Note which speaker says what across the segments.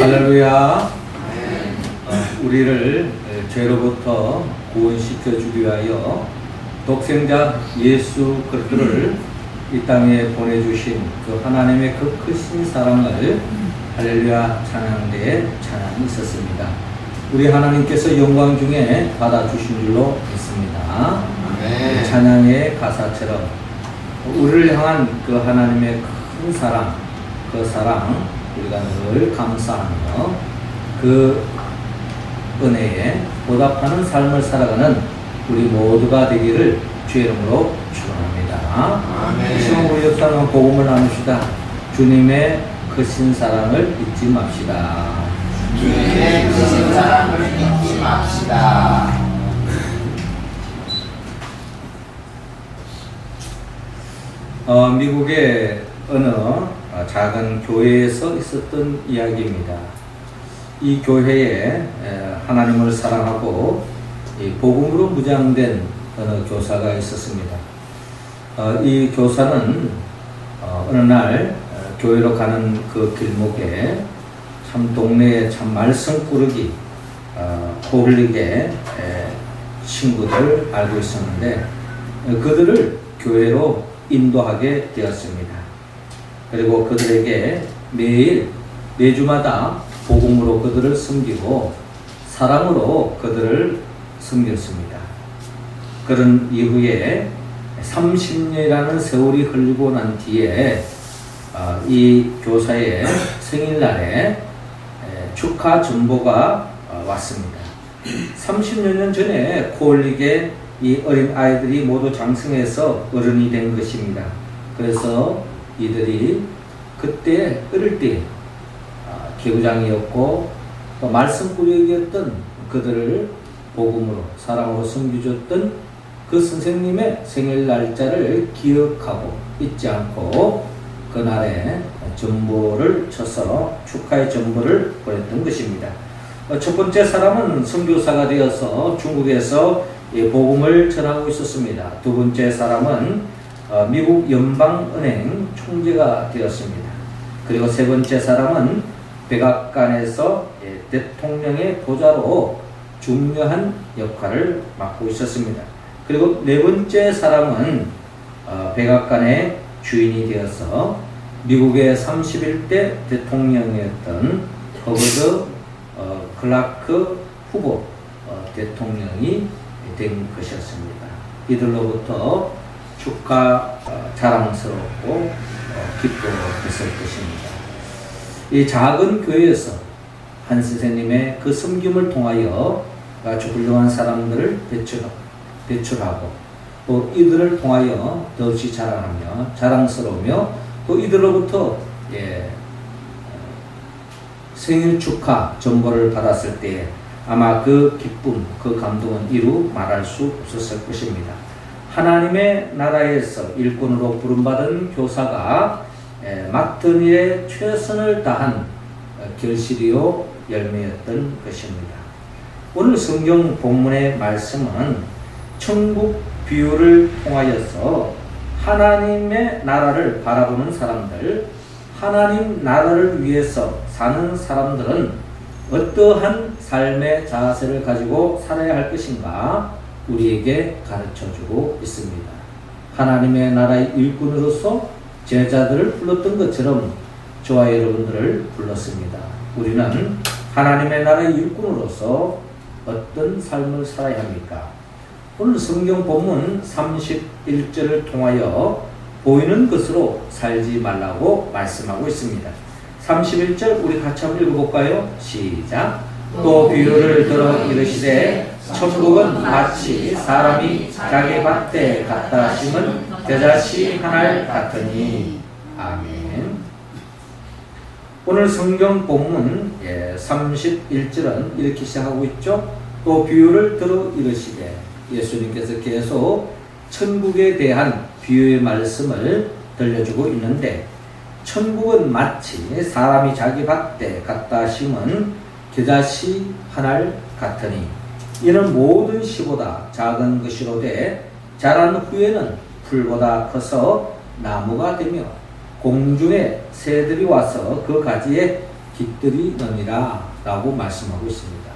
Speaker 1: 할렐루야. 우리를 죄로부터 구원시켜 주기 위하여 독생자 예수 그리스도를 이 땅에 보내주신 그 하나님의 그 크신 사랑을 할렐루야 찬양대에 찬양이 있었습니다. 우리 하나님께서 영광 중에 받아주신 줄로 믿습니다.
Speaker 2: 네.
Speaker 1: 찬양의 가사처럼 우리를 향한 그 하나님의 큰 사랑, 그 사랑 우리가 늘 감사하며 그 은혜에 보답하는 삶을 살아가는 우리 모두가 되기를 주의 이름으로 축원합니다.
Speaker 2: 아멘.
Speaker 1: 이 시간 우리 옆사람 복음을 나눕시다. 주님의 크신 사랑을 잊지 맙시다.
Speaker 2: 주님의 크신 사랑을 잊지 맙시다.
Speaker 1: 미국의 어느 작은 교회에서 있었던 이야기입니다. 이 교회에 하나님을 사랑하고 복음으로 무장된 어느 교사가 있었습니다. 이 교사는 어느 날 교회로 가는 그 길목에 참 동네에 참 말썽꾸러기 홀리게 친구들 알고 있었는데 그들을 교회로 인도하게 되었습니다. 그리고 그들에게 매주마다 복음으로 그들을 섬기고 사랑으로 그들을 섬겼습니다. 그런 이후에 30년이라는 세월이 흘리고 난 뒤에 이 교사의 생일날에 축하 전보가 왔습니다. 30여 년 전에 코올릭에 이 어린 아이들이 모두 장성해서 어른이 된 것입니다. 그래서 이들이 그때 어릴 때 개구장이었고 또 말씀꾸러기였던 그들을 복음으로 사랑으로 섬겨줬던 그 선생님의 생일 날짜를 기억하고 잊지 않고 그날에 전보를 쳐서 축하의 전보를 보냈던 것입니다. 첫 번째 사람은 선교사가 되어서 중국에서 복음을 전하고 있었습니다. 두 번째 사람은 미국 연방은행 총재가 되었습니다. 그리고 세 번째 사람은 백악관에서 대통령의 보좌로 중요한 역할을 맡고 있었습니다. 그리고 네 번째 사람은 백악관의 주인이 되어서 미국의 31대 대통령이었던 허버드 클라크 후보 대통령이 된 것이었습니다. 이들로부터 축하 자랑스럽고 기뻐했을 것입니다. 이 작은 교회에서 한 선생님의 그 섬김을 통하여 아주 훌륭한 사람들을 배출하고 또 이들을 통하여 더없이 자랑하며 자랑스러우며 또 이들로부터 생일 축하 전보를 받았을 때 아마 그 기쁨, 그 감동은 이루 말할 수 없었을 것입니다. 하나님의 나라에서 일꾼으로 부름받은 교사가 맡은 일에 최선을 다한 결실이요 열매였던 것입니다. 오늘 성경 본문의 말씀은 천국 비유를 통하여서 하나님의 나라를 바라보는 사람들, 하나님 나라를 위해서 사는 사람들은 어떠한 삶의 자세를 가지고 살아야 할 것인가 우리에게 가르쳐주고 있습니다. 하나님의 나라의 일꾼으로서 제자들을 불렀던 것처럼 저와 여러분들을 불렀습니다. 우리는 하나님의 나라의 일꾼으로서 어떤 삶을 살아야 합니까? 오늘 성경 본문 31절을 통하여 보이는 것으로 살지 말라고 말씀하고 있습니다. 31절 우리 같이 한번 읽어볼까요? 시작. 또 비유를 들어 이르시되 천국은 마치 사람이 자기 밭에 갖다 심은 겨자씨 하나 같으니. 아멘. 오늘 성경 본문 31절은 이렇게 시작하고 있죠. 또 비유를 들어 이르시되 예수님께서 계속 천국에 대한 비유의 말씀을 들려주고 있는데 천국은 마치 사람이 자기 밭에 갖다 심은 겨자씨 하나 같으니 이는 모든 씨보다 작은 것이로되 자란 후에는 풀보다 커서 나무가 되며 공중에 새들이 와서 그 가지에 깃들이느니라 라고 말씀하고 있습니다.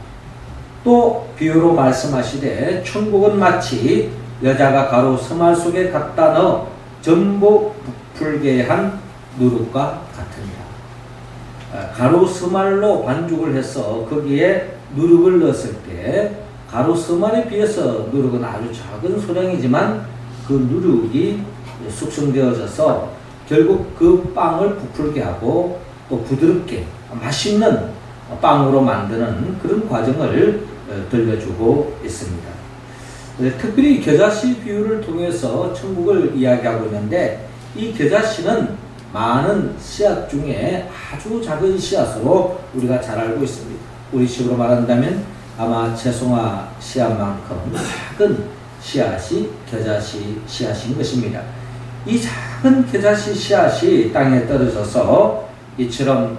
Speaker 1: 또 비유로 말씀하시되 천국은 마치 여자가 가루 서말 속에 갖다 넣어 전부 부풀게 한 누룩과 같으니라. 가루 서말로 반죽을 해서 거기에 누룩을 넣었을 때 가루 서말에 비해서 누룩은 아주 작은 소량이지만 그 누룩이 숙성되어져서 결국 그 빵을 부풀게 하고 또 부드럽게 맛있는 빵으로 만드는 그런 과정을 들려주고 있습니다. 특별히 겨자씨 비유를 통해서 천국을 이야기하고 있는데 이 겨자씨는 많은 씨앗 중에 아주 작은 씨앗으로 우리가 잘 알고 있습니다. 우리 식으로 말한다면 아마 채송화 씨앗만큼 작은 씨앗이 겨자씨 씨앗인 것입니다. 이 작은 겨자씨 씨앗이 땅에 떨어져서 이처럼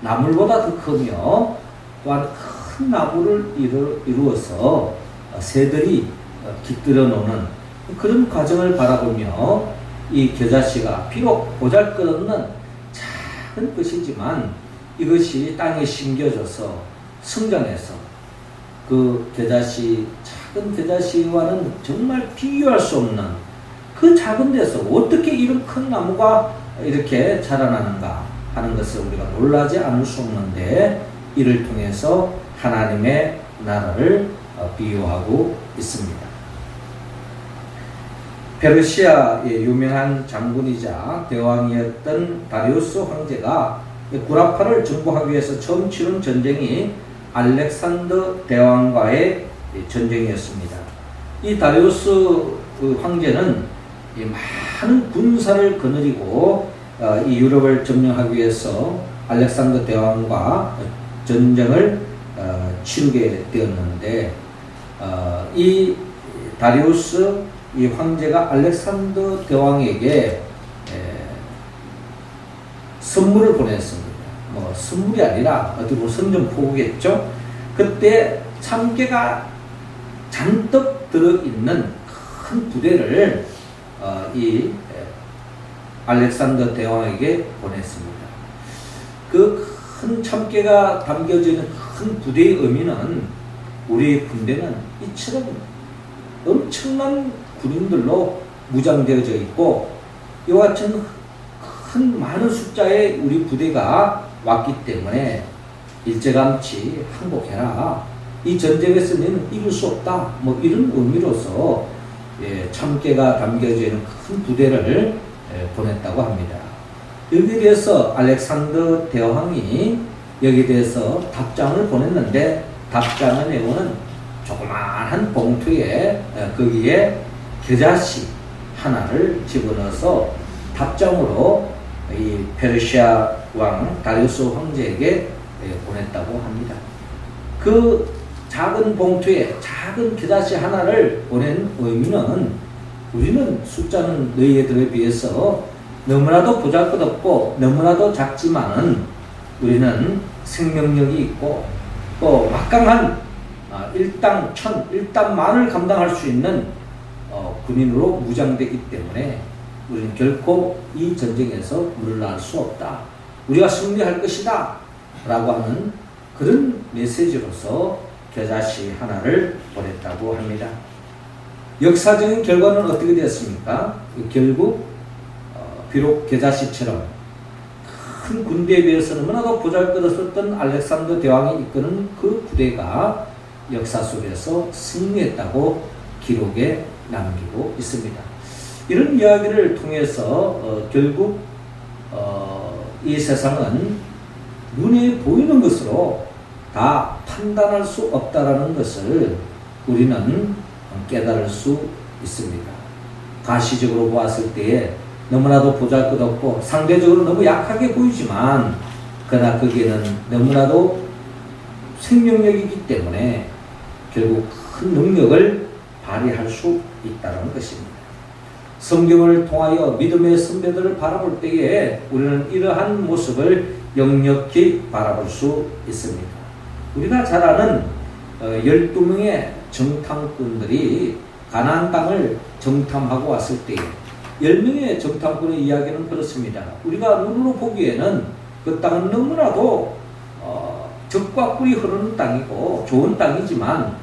Speaker 1: 나물보다 더 크며 또한 큰 나무를 이루어서 새들이 깃들여 놓는 그런 과정을 바라보며 이 겨자씨가 비록 보잘것없는 작은 것이지만 이것이 땅에 심겨져서 성장해서 그 겨자씨, 작은 겨자씨와는 정말 비교할 수 없는 그 작은 데서 어떻게 이런 큰 나무가 이렇게 자라나는가 하는 것을 우리가 놀라지 않을 수 없는데 이를 통해서 하나님의 나라를 비유하고 있습니다. 페르시아의 유명한 장군이자 대왕이었던 다리우스 황제가 구라파를 정복하기 위해서 처음 치른 전쟁이 알렉산더 대왕과의 전쟁이었습니다. 이 다리우스 황제는 많은 군사를 거느리고 이 유럽을 점령하기 위해서 알렉산더 대왕과 전쟁을 치르게 되었는데 이 다리우스 이 황제가 알렉산더 대왕에게 선물을 보냈습니다. 뭐 선물이 아니라 어떻게 보면 선전포고겠죠. 그때 참깨가 잔뜩 들어있는 큰 부대를 이 알렉산더 대왕에게 보냈습니다. 그 큰 참깨가 담겨져 있는 큰 부대의 의미는 우리 군대는 이처럼 엄청난 군인들로 무장되어져 있고 이와 같은 큰 많은 숫자의 우리 부대가 왔기 때문에 일제감치 항복해라. 이 전쟁에서 너는 이길 수 없다. 뭐 이런 의미로서 참깨가 담겨져 있는 큰 부대를 보냈다고 합니다. 여기에 대해서 알렉산더 대왕이 여기에 대해서 답장을 보냈는데 답장의 내용은 조그마한 봉투에 거기에 겨자씨 하나를 집어넣어서 답장으로 이 페르시아 왕 다리우스 황제에게 보냈다고 합니다. 그 작은 봉투에 작은 겨자씨 하나를 보낸 의미는 우리는 숫자는 너희들에 비해서 너무나도 보잘것없고 너무나도 작지만은 우리는 생명력이 있고 또 막강한 일당 천, 일당 만을 감당할 수 있는 군인으로 무장되기 때문에 우리는 결코 이 전쟁에서 물러날 수 없다. 우리가 승리할 것이다. 라고 하는 그런 메시지로서 겨자씨 하나를 보냈다고 합니다. 역사적인 결과는 어떻게 되었습니까? 결국 비록 겨자씨처럼 큰 군대에 비해서 너무나도 보잘것없었던 알렉산더 대왕이 이끄는 그 부대가 역사 속에서 승리했다고 기록에 남기고 있습니다. 이런 이야기를 통해서 결국 이 세상은 눈에 보이는 것으로 다 판단할 수 없다라는 것을 우리는 깨달을 수 있습니다. 가시적으로 보았을 때에 너무나도 보잘것없고 상대적으로 너무 약하게 보이지만 그러나 거기에는 너무나도 생명력이기 때문에 결국 큰 능력을 발휘할 수 있다는 것입니다. 성경을 통하여 믿음의 선배들을 바라볼 때에 우리는 이러한 모습을 역력히 바라볼 수 있습니다. 우리가 잘 아는 12명의 정탐꾼들이 가나안 땅을 정탐하고 왔을 때에 10명의 정탐꾼의 이야기는 그렇습니다. 우리가 눈으로 보기에는 그 땅은 너무나도 적과 꿀이 흐르는 땅이고 좋은 땅이지만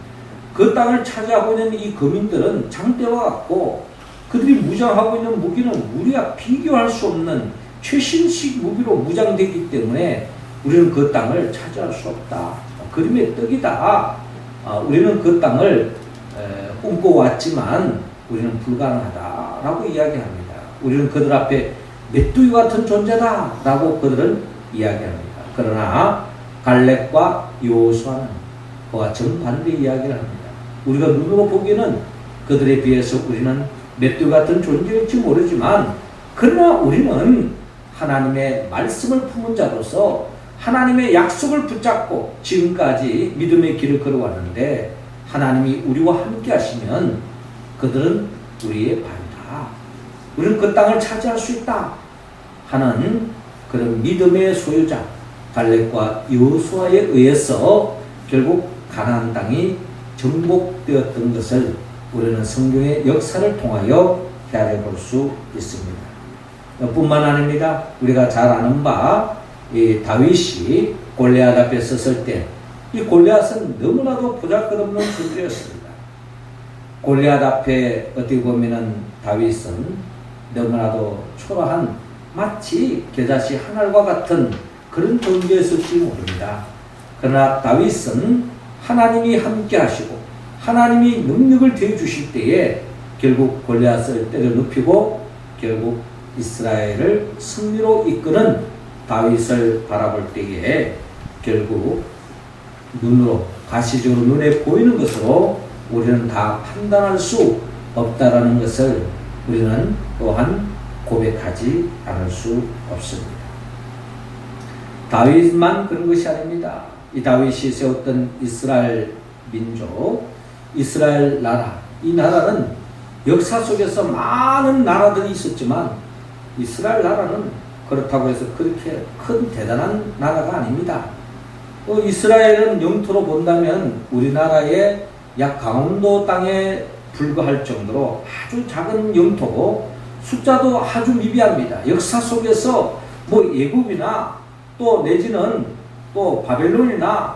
Speaker 1: 그 땅을 차지하고 있는 이 거민들은 장대와 같고 그들이 무장하고 있는 무기는 우리와 비교할 수 없는 최신식 무기로 무장되기 때문에 우리는 그 땅을 차지할 수 없다. 그림의 떡이다. 우리는 그 땅을 꿈꿔왔지만 우리는 불가능하다라고 이야기합니다. 우리는 그들 앞에 메뚜기 같은 존재다라고 그들은 이야기합니다. 그러나 갈렙과 여호수아는 그와 정반대 이야기를 합니다. 우리가 눈으로 보기에는 그들에 비해서 우리는 메뚜기 같은 존재일지 모르지만 그러나 우리는 하나님의 말씀을 품은 자로서 하나님의 약속을 붙잡고 지금까지 믿음의 길을 걸어왔는데 하나님이 우리와 함께 하시면 그들은 우리의 발이다. 우리는 그 땅을 차지할 수 있다 하는 그런 믿음의 소유자 갈렙과 여호수아에 의해서 결국 가나안 땅이 정복되었던 것을 우리는 성경의 역사를 통하여 헤아려 볼 수 있습니다. 뿐만 아닙니다. 우리가 잘 아는 바 이 다윗이 골리앗 앞에 섰을 때 이 골리앗은 너무나도 보잘것없는 존재였습니다. 골리앗 앞에 어떻게 보면은 다윗은 너무나도 초라한 마치 겨자씨 한 알과 같은 그런 존재였을지 모릅니다. 그러나 다윗은 하나님이 함께 하시고 하나님이 능력을 대해 주실 때에 결국 골리앗을 때려 눕히고 결국 이스라엘을 승리로 이끄는 다윗을 바라볼 때에 결국 눈으로 가시적으로 눈에 보이는 것으로 우리는 다 판단할 수 없다라는 것을 우리는 또한 고백하지 않을 수 없습니다. 다윗만 그런 것이 아닙니다. 이 다윗이 세웠던 이스라엘 민족, 이스라엘 나라, 이 나라는 역사 속에서 많은 나라들이 있었지만 이스라엘 나라는 그렇다고 해서 그렇게 큰 대단한 나라가 아닙니다. 이스라엘은 영토로 본다면 우리나라의 약 강원도 땅에 불과할 정도로 아주 작은 영토고 숫자도 아주 미비합니다. 역사 속에서 뭐 애굽이나 또 내지는 또 바벨론이나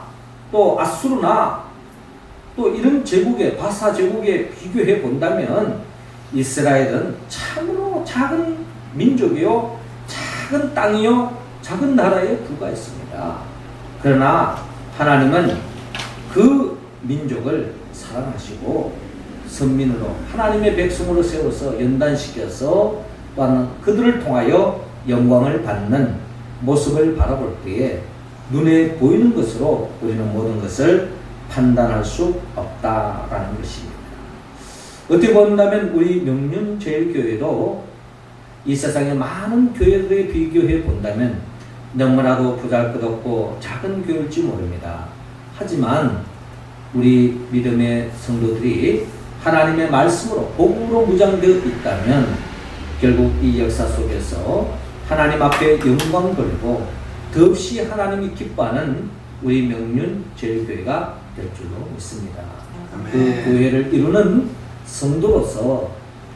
Speaker 1: 또 아수르나 또 이런 제국에 바사 제국에 비교해 본다면 이스라엘은 참으로 작은 민족이요 작은 땅이요 작은 나라에 불과했습니다. 그러나 하나님은 그 민족을 사랑하시고 선민으로 하나님의 백성으로 세워서 연단시켜서 또한 그들을 통하여 영광을 받는 모습을 바라볼 때에 눈에 보이는 것으로 우리는 모든 것을 판단할 수 없다라는 것입니다. 어떻게 본다면 우리 명륜제일교회도 이 세상의 많은 교회들에 비교해 본다면 너무나도 보잘것없고 작은 교회일지 모릅니다. 하지만 우리 믿음의 성도들이 하나님의 말씀으로 복음으로 무장되어 있다면 결국 이 역사 속에서 하나님 앞에 영광 돌리고 더없이 하나님이 기뻐하는 우리 명륜제일교회가 될 줄로 믿습니다. 그 교회를 이루는 성도로서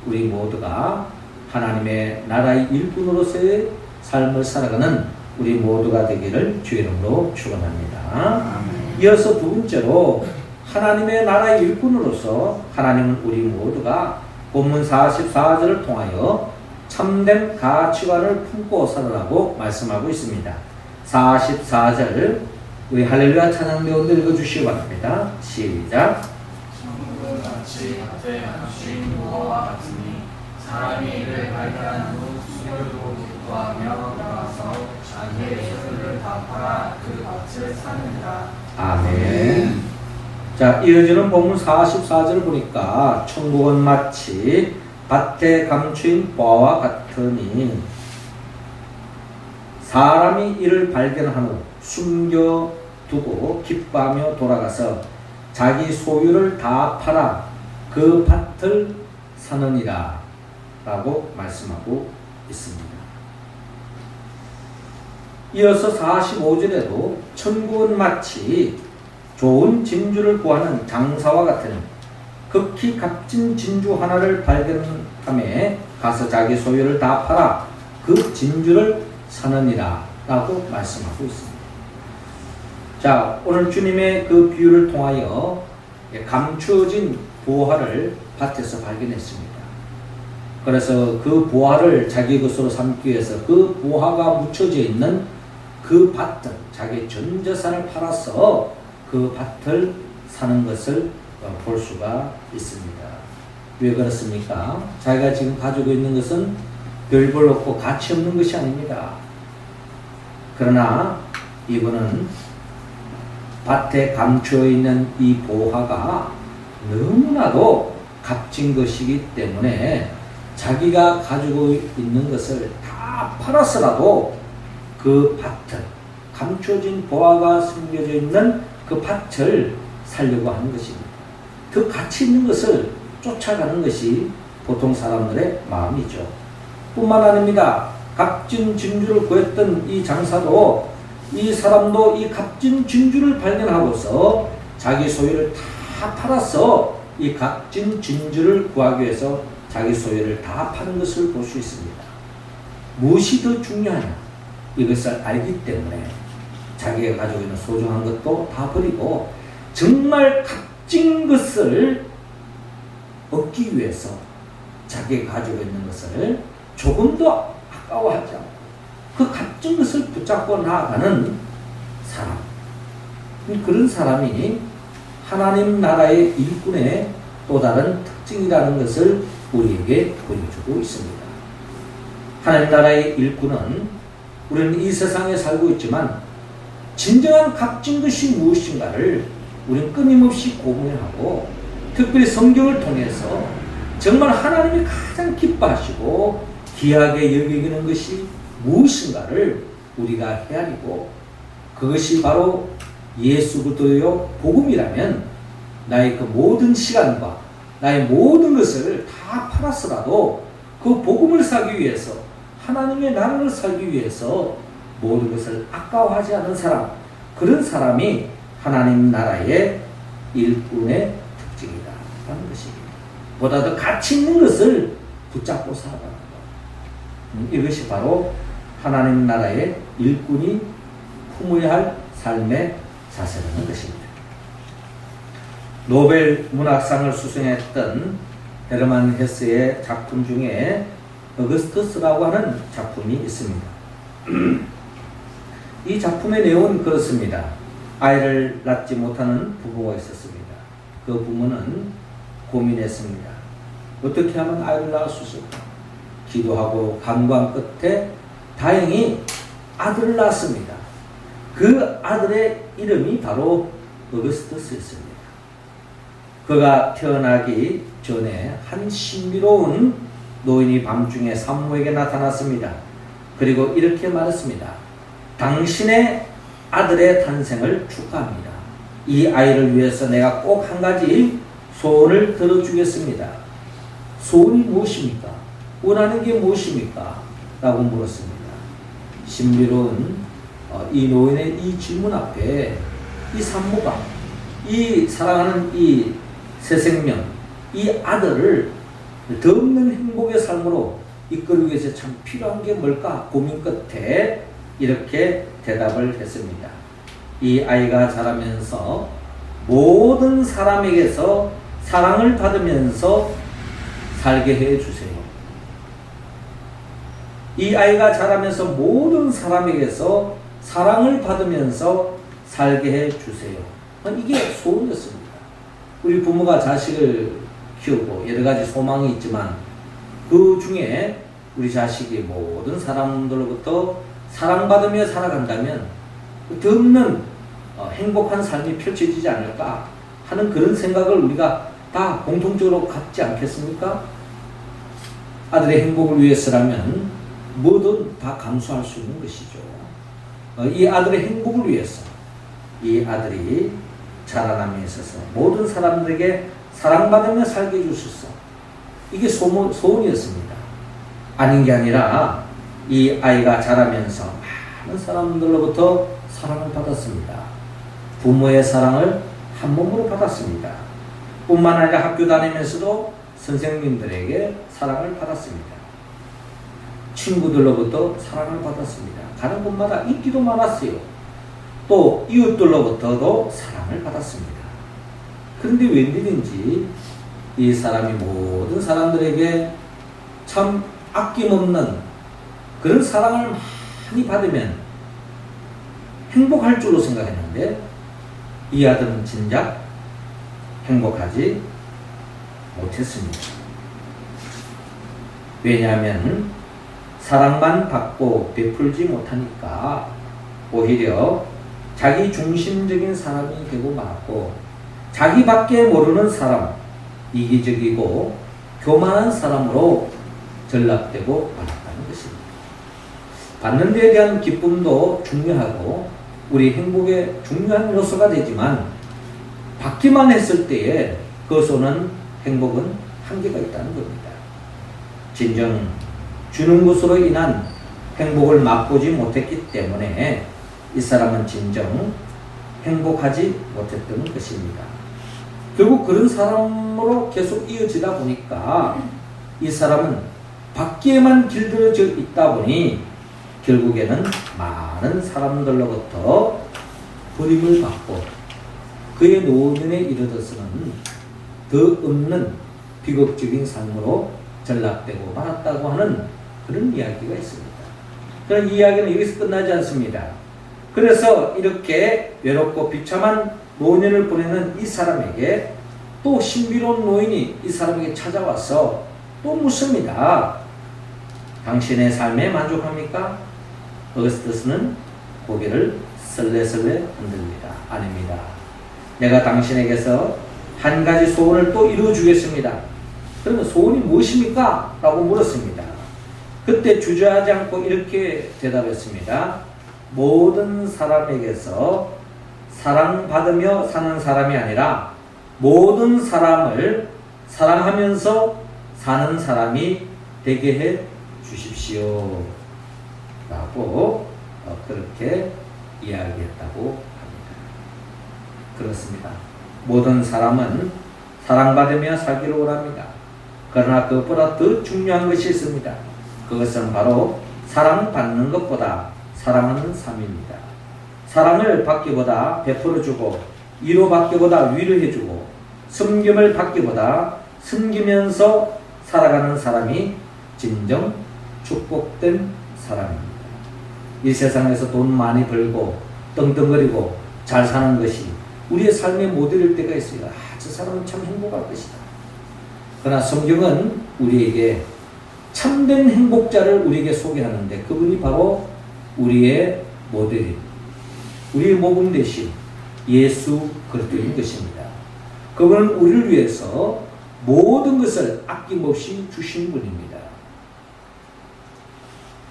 Speaker 1: 우리 모두가 하나님의 나라의 일꾼으로서의 삶을 살아가는 우리 모두가 되기를 주의 이름으로 축원합니다. 이어서 두 번째로 하나님의 나라의 일꾼으로서 하나님은 우리 모두가 본문 44절을 통하여 참된 가치관을 품고 살아라고 말씀하고 있습니다. 44절 우리 할렐루야 찬양 배우들 읽어주시기 바랍니다. 시작.
Speaker 3: 천국은 마치 밭에 주인 무화과 같으니 사람이 이를 발견한 후 수요도 기뻐하며 돌아서 자기의 소유를 다 팔아 그 밭을 사느니라.
Speaker 1: 아멘. 자, 이어지는 본문 44절을 보니까 천국은 마치 밭에 감추인 보화와 같으니 사람이 이를 발견한 후 숨겨두고 기뻐하며 돌아가서 자기 소유를 다 팔아 그 밭을 사느니라 라고 말씀하고 있습니다. 이어서 45절에도 천국은 마치 좋은 진주를 구하는 장사와 같으니 극히 값진 진주 하나를 발견함에 가서 자기 소유를 다 팔아 그 진주를 사느니라 라고 말씀하고 있습니다. 자, 오늘 주님의 그 비유를 통하여 감추어진 보화를 밭에서 발견했습니다. 그래서 그 보화를 자기 것으로 삼기 위해서 그 보화가 묻혀져 있는 그 밭을, 자기 전 재산을 팔아서 그 밭을 사는 것을 볼 수가 있습니다. 왜 그렇습니까? 자기가 지금 가지고 있는 것은 별 없고 가치 없는 것이 아닙니다. 그러나 이분은 밭에 감추어 있는 이 보화가 너무나도 값진 것이기 때문에 자기가 가지고 있는 것을 다 팔아서라도 그 밭을, 감춰진 보화가 숨겨져 있는 그 밭을 살려고 하는 것입니다. 그 가치 있는 것을 쫓아가는 것이 보통 사람들의 마음이죠. 뿐만 아닙니다. 값진 진주를 구했던 이 장사도, 이 사람도 이 값진 진주를 발견하고서 자기 소유를 다 팔아서 이 값진 진주를 구하기 위해서 자기 소유를 다 파는 것을 볼 수 있습니다. 무엇이 더 중요하냐? 이것을 알기 때문에 자기가 가지고 있는 소중한 것도 다 버리고 정말 값진 것을 얻기 위해서 자기가 가지고 있는 것을 조금 더 아까워하지 않고 그 값진 것을 붙잡고 나아가는 사람, 그런 사람이 하나님 나라의 일꾼의 또 다른 특징이라는 것을 우리에게 보여주고 있습니다. 하나님 나라의 일꾼은 우리는 이 세상에 살고 있지만 진정한 값진 것이 무엇인가를 우리는 끊임없이 고민하고, 특별히 성경을 통해서 정말 하나님이 가장 기뻐하시고 귀하게 여기는 것이 무엇인가를 우리가 헤아리고, 그것이 바로 예수 그리스도의 복음이라면 나의 그 모든 시간과 나의 모든 것을 다 팔아서라도 그 복음을 살기 위해서, 하나님의 나라를 살기 위해서 모든 것을 아까워하지 않는 사람, 그런 사람이 하나님 나라의 일꾼의 특징이다 하는 것입니다. 보다 더 가치 있는 것을 붙잡고 살아가는 것, 이것이 바로 하나님 나라의 일꾼이 품어야 할 삶의 자세라는 것입니다. 노벨 문학상을 수상했던 헤르만 헤세의 작품 중에 어거스터스라고 하는 작품이 있습니다. 이 작품의 내용은 그렇습니다. 아이를 낳지 못하는 부부가 있었습니다. 그 부모는 고민했습니다. 어떻게 하면 아이를 낳을 수 있을까? 기도하고 간구한 끝에 다행히 아들을 낳았습니다. 그 아들의 이름이 바로 어거스터스였습니다. 그가 태어나기 전에 한 신비로운 노인이 밤중에 산모에게 나타났습니다. 그리고 이렇게 말했습니다. 당신의 아들의 탄생을 축하합니다. 이 아이를 위해서 내가 꼭 한 가지 소원을 들어주겠습니다. 소원이 무엇입니까? 원하는 게 무엇입니까? 라고 물었습니다. 신비로운 이 노인의 이 질문 앞에 이 산모가, 이 사랑하는 이 새 생명, 이 아들을 더 없는 행복의 삶으로 이끌기 위해서 참 필요한 게 뭘까 고민 끝에 이렇게 대답을 했습니다. 이 아이가 자라면서 모든 사람에게서 사랑을 받으면서 살게 해주세요. 이 아이가 자라면서 모든 사람에게서 사랑을 받으면서 살게 해주세요. 이게 소원이었습니다. 우리 부모가 자식을 키우고 여러 가지 소망이 있지만 그 중에 우리 자식이 모든 사람들로부터 사랑받으며 살아간다면 더 없는 행복한 삶이 펼쳐지지 않을까 하는 그런 생각을 우리가 다 공통적으로 갖지 않겠습니까? 아들의 행복을 위해서라면 뭐든 다 감수할 수 있는 것이죠. 이 아들의 행복을 위해서 이 아들이 자라남에 있어서 모든 사람들에게 사랑받으며 살게 해주소서. 이게 소원이었습니다. 아닌 게 아니라 이 아이가 자라면서 많은 사람들로부터 사랑을 받았습니다. 부모의 사랑을 한 몸으로 받았습니다. 뿐만 아니라 학교 다니면서도 선생님들에게 사랑을 받았습니다. 친구들로부터 사랑을 받았습니다. 가는 곳마다 인기도 많았어요. 또 이웃들로부터도 사랑을 받았습니다. 그런데 웬일인지 이 사람이 모든 사람들에게 참 아낌없는 그런 사랑을 많이 받으면 행복할 줄로 생각했는데 이 아들은 진작 행복하지 못했습니다. 왜냐하면 사랑만 받고 베풀지 못하니까 오히려 자기 중심적인 사람이 되고 말았고 자기밖에 모르는 사람, 이기적이고 교만한 사람으로 전락되고 말았다는 것입니다. 받는 데에 대한 기쁨도 중요하고 우리 행복의 중요한 요소가 되지만 받기만 했을 때에 거기서는 행복은 한계가 있다는 겁니다. 진정 주는 것으로 인한 행복을 맛보지 못했기 때문에 이 사람은 진정 행복하지 못했던 것입니다. 결국 그런 사람으로 계속 이어지다 보니까 이 사람은 받기에만 길들여져 있다 보니 결국에는 많은 사람들로부터 버림을 받고 그의 노년에 이르러서는 더 없는 비극적인 삶으로 전락되고 말았다고 하는 그런 이야기가 있습니다. 그런 이야기는 여기서 끝나지 않습니다. 그래서 이렇게 외롭고 비참한 노년을 보내는 이 사람에게 또 신비로운 노인이 이 사람에게 찾아와서 또 묻습니다. 당신의 삶에 만족합니까? 어거스터스는 고개를 설레설레 흔듭니다. 아닙니다. 내가 당신에게서 한 가지 소원을 또 이루어주겠습니다. 그러면 소원이 무엇입니까? 라고 물었습니다. 그때 주저하지 않고 이렇게 대답했습니다. 모든 사람에게서 사랑받으며 사는 사람이 아니라 모든 사람을 사랑하면서 사는 사람이 되게 해 주십시오. 라고 그렇게 이야기했다고 합니다. 그렇습니다. 모든 사람은 사랑받으며 살기를 원합니다. 그러나 그것보다 더 중요한 것이 있습니다. 그것은 바로 사랑받는 것보다 사랑하는 삶입니다. 사랑을 받기보다 베풀어주고 위로받기보다 위로해주고 섬김을 받기보다 섬기면서 살아가는 사람이 진정 축복된 사람입니다. 이 세상에서 돈 많이 벌고 떵떵거리고 잘 사는 것이 우리의 삶의 모델일 때가 있어요. 저 사람은 참 행복할 것이다. 그러나 성경은 우리에게 참된 행복자를 우리에게 소개하는데 그분이 바로 우리의 모델인 우리의 모범 되신 예수 그리스도인 것입니다. 그분은 우리를 위해서 모든 것을 아낌없이 주신 분입니다.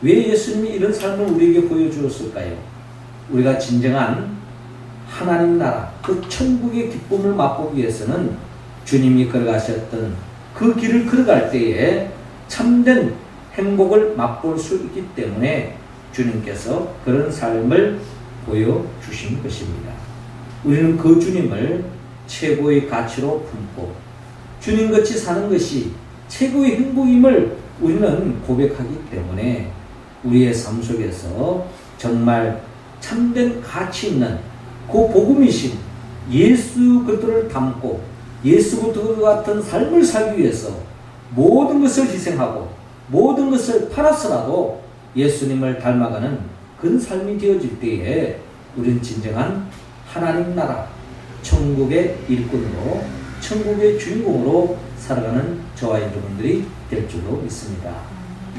Speaker 1: 왜 예수님이 이런 삶을 우리에게 보여주었을까요? 우리가 진정한 하나님 나라, 그 천국의 기쁨을 맛보기 위해서는 주님이 걸어가셨던 그 길을 걸어갈 때에 참된 행복을 맛볼 수 있기 때문에 주님께서 그런 삶을 보여주신 것입니다. 우리는 그 주님을 최고의 가치로 품고 주님같이 사는 것이 최고의 행복임을 우리는 고백하기 때문에 우리의 삶 속에서 정말 참된 가치 있는 그 복음이신 예수 그리스도를 담고 예수 그리스도 같은 삶을 살기 위해서 모든 것을 희생하고 모든 것을 팔아서라도 예수님을 닮아가는 그런 삶이 되어질 때에 우리는 진정한 하나님 나라 천국의 일꾼으로 천국의 주인공으로 살아가는 저와 여러분들이 될 줄로 믿습니다.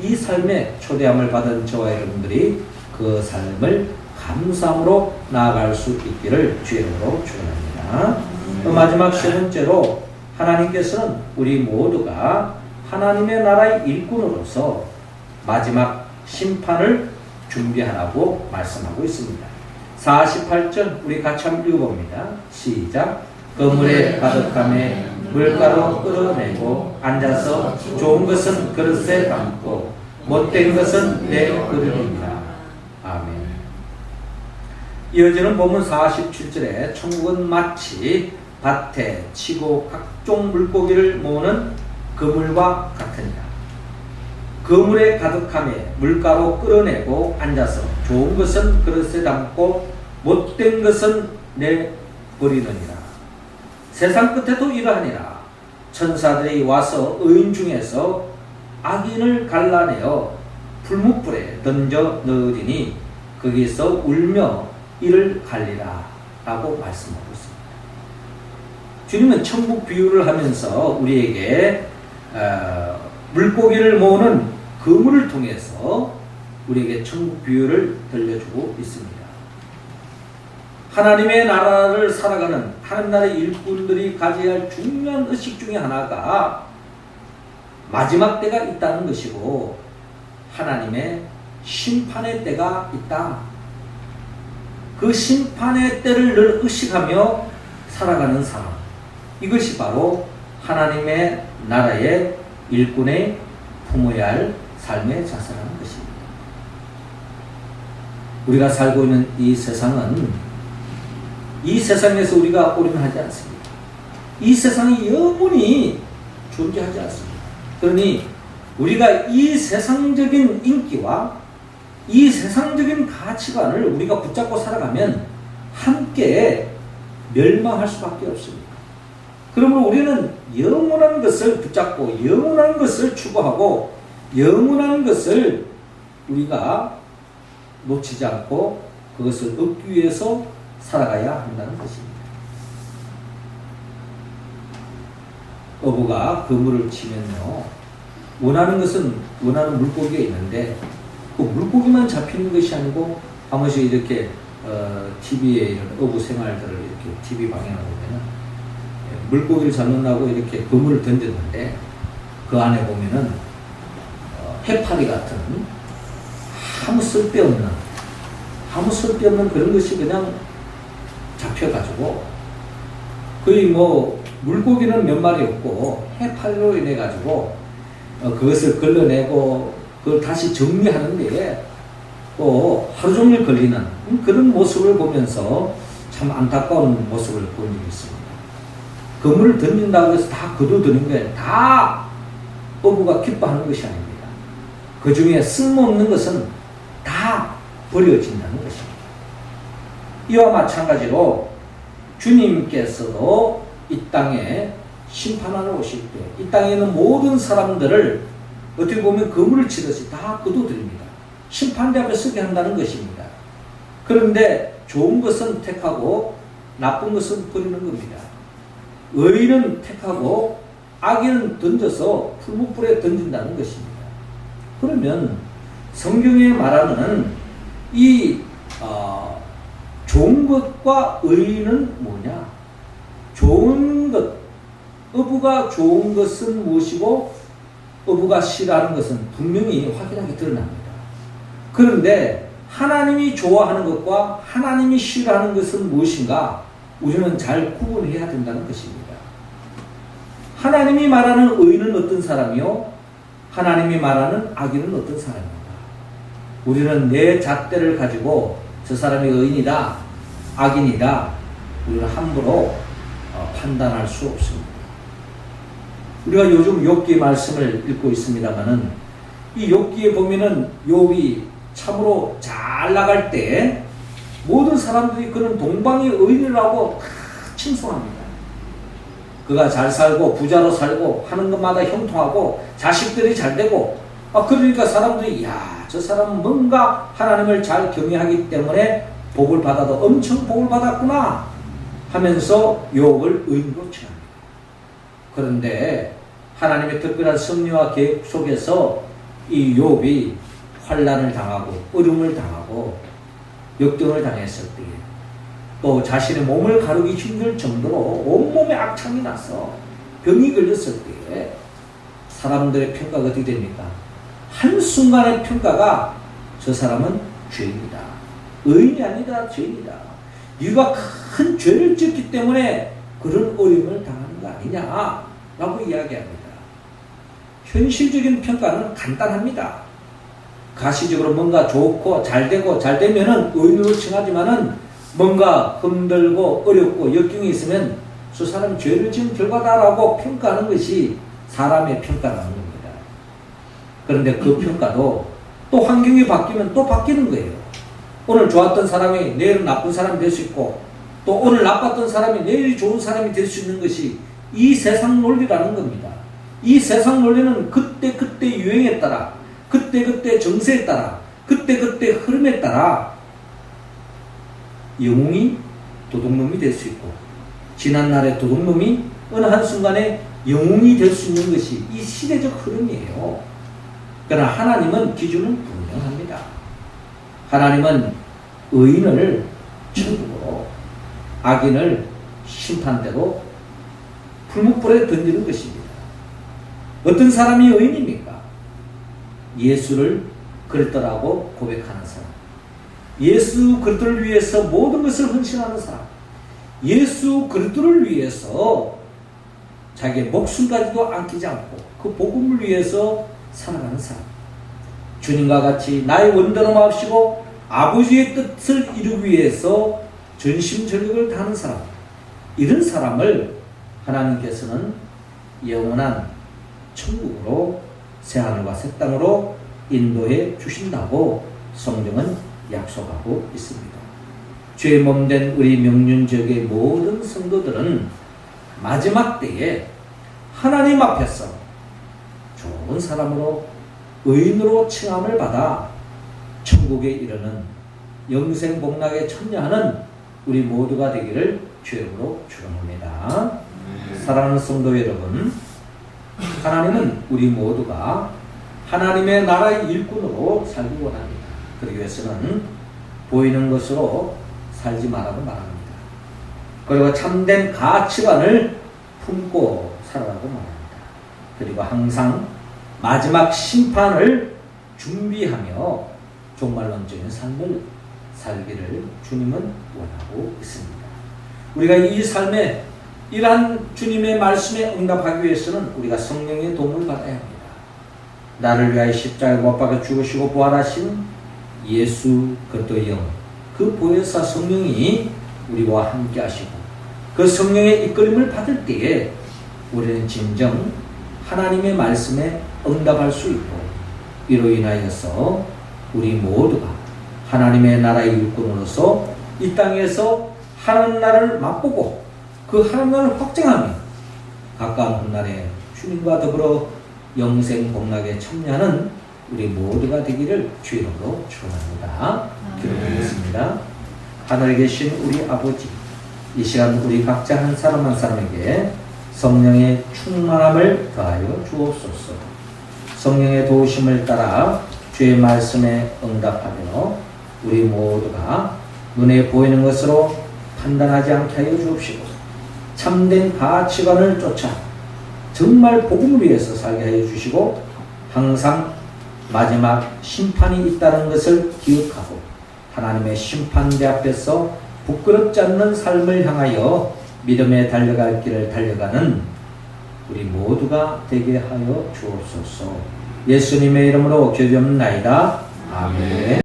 Speaker 1: 이 삶에 초대함을 받은 저와 여러분들이 그 삶을 감사함으로 나아갈 수 있기를 주의 이름으로 축원합니다. 마지막 세 번째로 하나님께서는 우리 모두가 하나님의 나라의 일꾼으로서 마지막 심판을 준비하라고 말씀하고 있습니다. 48절 우리 같이 한번 읽어봅니다. 시작. 그물에 가득함에 물가로 끌어내고 앉아서 좋은 것은 그릇에 담고 못된 것은 내 그릇입니다. 아멘. 이어지는 본문 47절에 천국은 마치 밭에 치고 각종 물고기를 모으는 그물과 같으니라. 그물에 가득함에 물가로 끌어내고 앉아서 좋은 것은 그릇에 담고 못된 것은 내버리느니라. 세상 끝에도 이러하니라. 천사들이 와서 의인 중에서 악인을 갈라내어 풀무불에 던져 넣으리니 거기서 울며 이를 갈리라 라고 말씀하고 있습니다. 주님은 천국 비유를 하면서 우리에게 물고기를 모으는 그물을 통해서 우리에게 천국 비유를 들려주고 있습니다. 하나님의 나라를 살아가는 하나님 나라의 일꾼들이 가져야 할 중요한 의식 중에 하나가 마지막 때가 있다는 것이고 하나님의 심판의 때가 있다. 그 심판의 때를 늘 의식하며 살아가는 사람, 이것이 바로 하나님의 나라의 일꾼의 품어야 할 삶의 자세라는 것입니다. 우리가 살고 있는 이 세상은 이 세상에서 우리가 올인하지 않습니다. 이 세상이 영원히 존재하지 않습니다. 그러니 우리가 이 세상적인 인기와 이 세상적인 가치관을 우리가 붙잡고 살아가면 함께 멸망할 수밖에 없습니다. 그러므로 우리는 영원한 것을 붙잡고 영원한 것을 추구하고 영원한 것을 우리가 놓치지 않고 그것을 얻기 위해서 살아가야 한다는 것입니다. 어부가 그물을 치면요, 원하는 것은 원하는 물고기가 있는데 그 물고기만 잡히는 것이 아니고 한 번씩 이렇게 TV에 이런 어부 생활들을 이렇게 TV 방송을 보면은 물고기를 잡는다고 이렇게 그물을 던졌는데 그 안에 보면은 해파리 같은 아무 쓸데없는 그런 것이 그냥 잡혀가지고 거의 뭐 물고기는 몇 마리 없고 해파리로 인해 가지고 그것을 걸러내고 그걸 다시 정리하는데 또 하루 종일 걸리는 그런 모습을 보면서 참 안타까운 모습을 본 적이 있습니다. 그물을 던진다고 해서 다 거둬드는 게 다 어부가 기뻐하는 것이 아닙니다. 그 중에 쓸모없는 것은 다 버려진다는 것입니다. 이와 마찬가지로 주님께서도 이 땅에 심판하러 오실 때 이 땅에 있는 모든 사람들을 어떻게 보면 그물을 치듯이 다 거둬들입니다. 심판대 앞에 서게 한다는 것입니다. 그런데 좋은 것은 택하고 나쁜 것은 버리는 겁니다. 의인은 택하고 악인은 던져서 풀무불에 던진다는 것입니다. 그러면 성경에 말하는 이 좋은 것과 의인은 뭐냐? 좋은 것, 어부가 좋은 것은 무엇이고 어부가 싫어하는 것은 분명히 확연하게 드러납니다. 그런데 하나님이 좋아하는 것과 하나님이 싫어하는 것은 무엇인가? 우리는 잘 구분해야 된다는 것입니다. 하나님이 말하는 의인은 어떤 사람이요? 하나님이 말하는 악인은 어떤 사람입니다. 우리는 내 잣대를 가지고 저 사람이 의인이다, 악인이다, 우리는 함부로 판단할 수 없습니다. 우리가 요즘 욥기 말씀을 읽고 있습니다만은 이 욥기에 보면은 욥이 참으로 잘 나갈 때 모든 사람들이 그는 동방의 의인이라고 다 칭송합니다. 그가 잘 살고 부자로 살고 하는 것마다 형통하고 자식들이 잘 되고 그러니까 사람들이 야, 저 사람은 뭔가 하나님을 잘 경외하기 때문에 복을 받아도 엄청 복을 받았구나 하면서 욥을 의인으로 칭합니다. 그런데 하나님의 특별한 섭리와 계획 속에서 이 욥이 환난을 당하고 어려움을 당하고 역경을 당했을 때에 또 자신의 몸을 가르기 힘들 정도로 온몸에 악창이 나서 병이 걸렸을 때에 사람들의 평가가 어떻게 됩니까? 한순간의 평가가 저 사람은 죄인이다. 의인이 아니다. 죄인이다. 네가 큰 죄를 짓기 때문에 그런 어려움을 당하는 거 아니냐 라고 이야기합니다. 현실적인 평가는 간단합니다. 가시적으로 뭔가 좋고 잘 되면은 의인으로 칭하지만은 뭔가 힘들고 어렵고 역경이 있으면 저 사람이 죄를 지은 결과다라고 평가하는 것이 사람의 평가라는 겁니다. 그런데 그 평가도 또 환경이 바뀌면 또 바뀌는 거예요. 오늘 좋았던 사람이 내일은 나쁜 사람이 될 수 있고, 또 오늘 나빴던 사람이 내일 좋은 사람이 될 수 있는 것이 이 세상 논리라는 겁니다. 이 세상 논리는 그때그때 유행에 따라, 그때그때 정세에 따라, 그때그때 흐름에 따라 영웅이 도둑놈이 될 수 있고, 지난날의 도둑놈이 어느 한순간에 영웅이 될 수 있는 것이 이 시대적 흐름이에요. 그러나 하나님은 기준은 분명합니다. 하나님은 의인을 천국으로, 악인을 심판대로 풀무불에 던지는 것입니다. 어떤 사람이 의인입니까? 예수를 그리스도라고 고백하는 사람, 예수 그리스도를 위해서 모든 것을 헌신하는 사람, 예수 그리스도를 위해서 자기의 목숨까지도 아끼지 않고 그 복음을 위해서 살아가는 사람, 주님과 같이 나의 원대로 마옵시고 아버지의 뜻을 이루기 위해서 전심전력을 다하는 사람, 이런 사람을 하나님께서는 영원한 천국으로, 새하늘과 새 땅으로 인도해 주신다고 성경은 약속하고 있습니다. 죄 몸된 우리 명륜지역의 모든 성도들은 마지막 때에 하나님 앞에서 좋은 사람으로, 의인으로 칭함을 받아 천국에 이르는 영생복락에 참여하는 우리 모두가 되기를 주님으로 축원합니다. 사랑하는 성도 여러분, 하나님은 우리 모두가 하나님의 나라의 일꾼으로 살기 원합니다. 그러기 위해서는 보이는 것으로 살지 말라고 말합니다. 그리고 참된 가치관을 품고 살아라고 말합니다. 그리고 항상 마지막 심판을 준비하며 종말론적인 삶을 살기를 주님은 원하고 있습니다. 우리가 이 삶에 이러한 주님의 말씀에 응답하기 위해서는 우리가 성령의 도움을 받아야 합니다. 나를 위하여 십자가에 못 박아 죽으시고 부활하신 예수 그리스도의 영, 그 보혜사 성령이 우리와 함께 하시고 그 성령의 이끌림을 받을 때에 우리는 진정 하나님의 말씀에 응답할 수 있고, 이로 인하여서 우리 모두가 하나님의 나라의 일꾼으로서 이 땅에서 하나님 나라를 맛보고 그 하나님 나라를 확증하며 가까운 훗날에 주님과 더불어 영생 복락에 참여하는 우리 모두가 되기를 주 이름으로 축원합니다. 기도드리겠습니다. 하늘에 계신 우리 아버지, 이 시간 우리 각자 한 사람 한 사람에게 성령의 충만함을 더하여 주옵소서. 성령의 도우심을 따라 주의 말씀에 응답하며 우리 모두가 눈에 보이는 것으로 판단하지 않게 하여 주옵시고, 참된 가치관을 쫓아 정말 복음을 위해서 살게 하여 주시고, 항상 마지막 심판이 있다는 것을 기억하고 하나님의 심판대 앞에서 부끄럽지 않는 삶을 향하여 믿음에 달려갈 길을 달려가는 우리 모두가 되게 하여 주옵소서. 예수님의 이름으로 기도합나이다. 아멘.